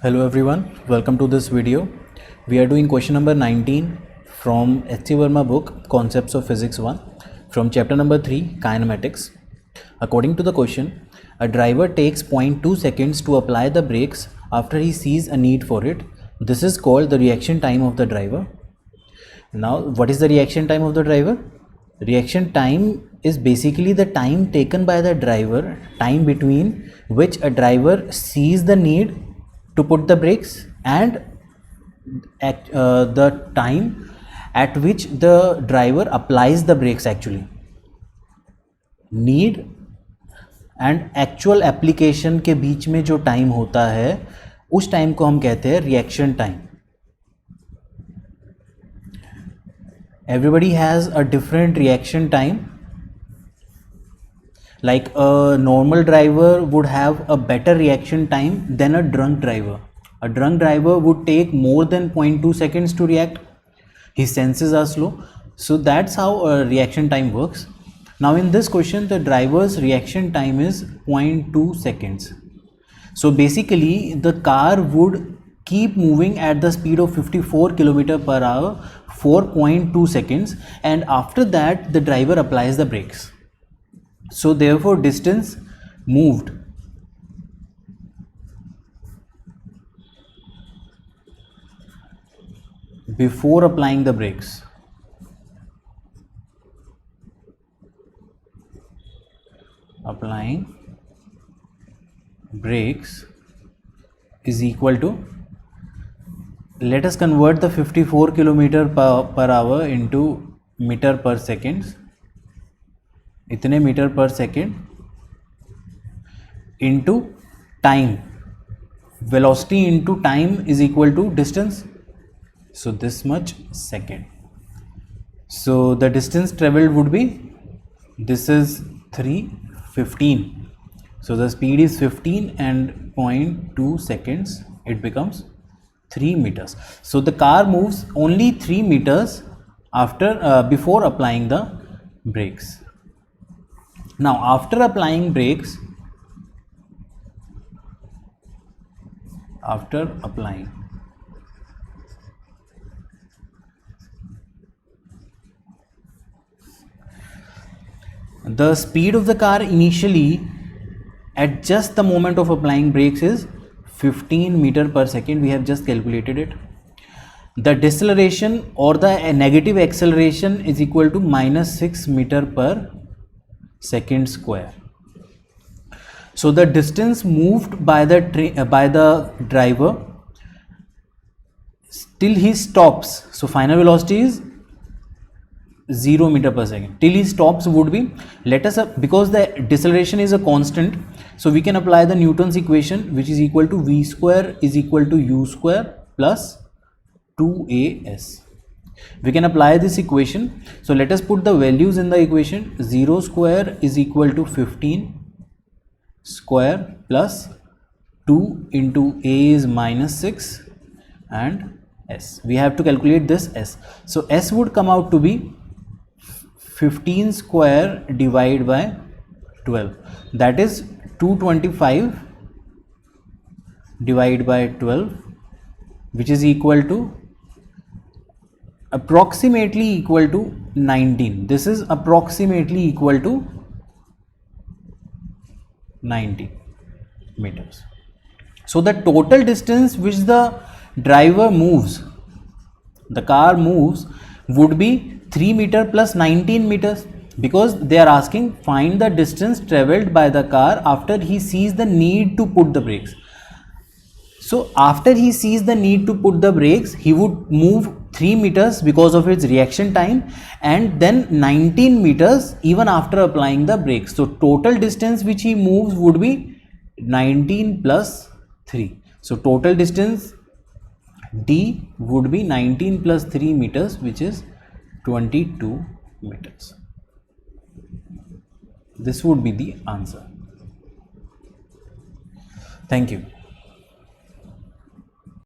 Hello everyone, welcome to this video. We are doing question number 19 from H.C. Verma book Concepts of Physics 1 from chapter number 3 Kinematics. According to the question, a driver takes 0.2 seconds to apply the brakes after he sees a need for it. This is called the reaction time of the driver. Now, what is the reaction time of the driver? Reaction time is basically the time taken by the driver, time between which a driver sees the need to put the brakes and the time at which the driver applies the brakes actually. Need and actual application के बीच में जो time होता है उस time को हम कहते हैं reaction time. Everybody has a different reaction time. Like a normal driver would have a better reaction time than a drunk driver. A drunk driver would take more than 0.2 seconds to react. His senses are slow. So that's how a reaction time works. Now in this question, the driver's reaction time is 0.2 seconds. So basically the car would keep moving at the speed of 54 km per hour for 0.2 seconds, and after that the driver applies the brakes. So therefore distance moved before applying the brakes is equal to, let us convert the 54 km per hour into meter per second. इतने meter per second into time. Velocity into time is equal to distance. So this much second. So the distance travelled would be, this is 3:15. So the speed is 15 and 0.2 seconds, it becomes 3 meters. So the car moves only 3 meters after before applying the brakes. Now after applying brakes, the speed of the car initially at just the moment of applying brakes is 15 meter per second. We have just calculated it. The deceleration or the negative acceleration is equal to -6 meter per second square. So the distance moved by the driver till he stops. So final velocity is 0 meter per second. Till he stops would be, let us because the deceleration is a constant, so we can apply the Newton's equation, which is equal to v square is equal to u square plus 2as. We can apply this equation. So let us put the values in the equation. 0 square is equal to 15 square plus 2 into a is -6 and s. We have to calculate this s. So s would come out to be 15 square divided by 12. That is 225 divided by 12, which is equal to approximately equal to 19. This is approximately equal to 90 meters. So the total distance which the driver moves, the car moves, would be 3 meter plus 19 meters, because they are asking find the distance traveled by the car after he sees the need to put the brakes. So after he sees the need to put the brakes, he would move 3 meters because of its reaction time, and then 19 meters even after applying the brakes. So total distance which he moves would be 19 plus 3. So total distance d would be 19 plus 3 meters, which is 22 meters. This would be the answer. Thank you.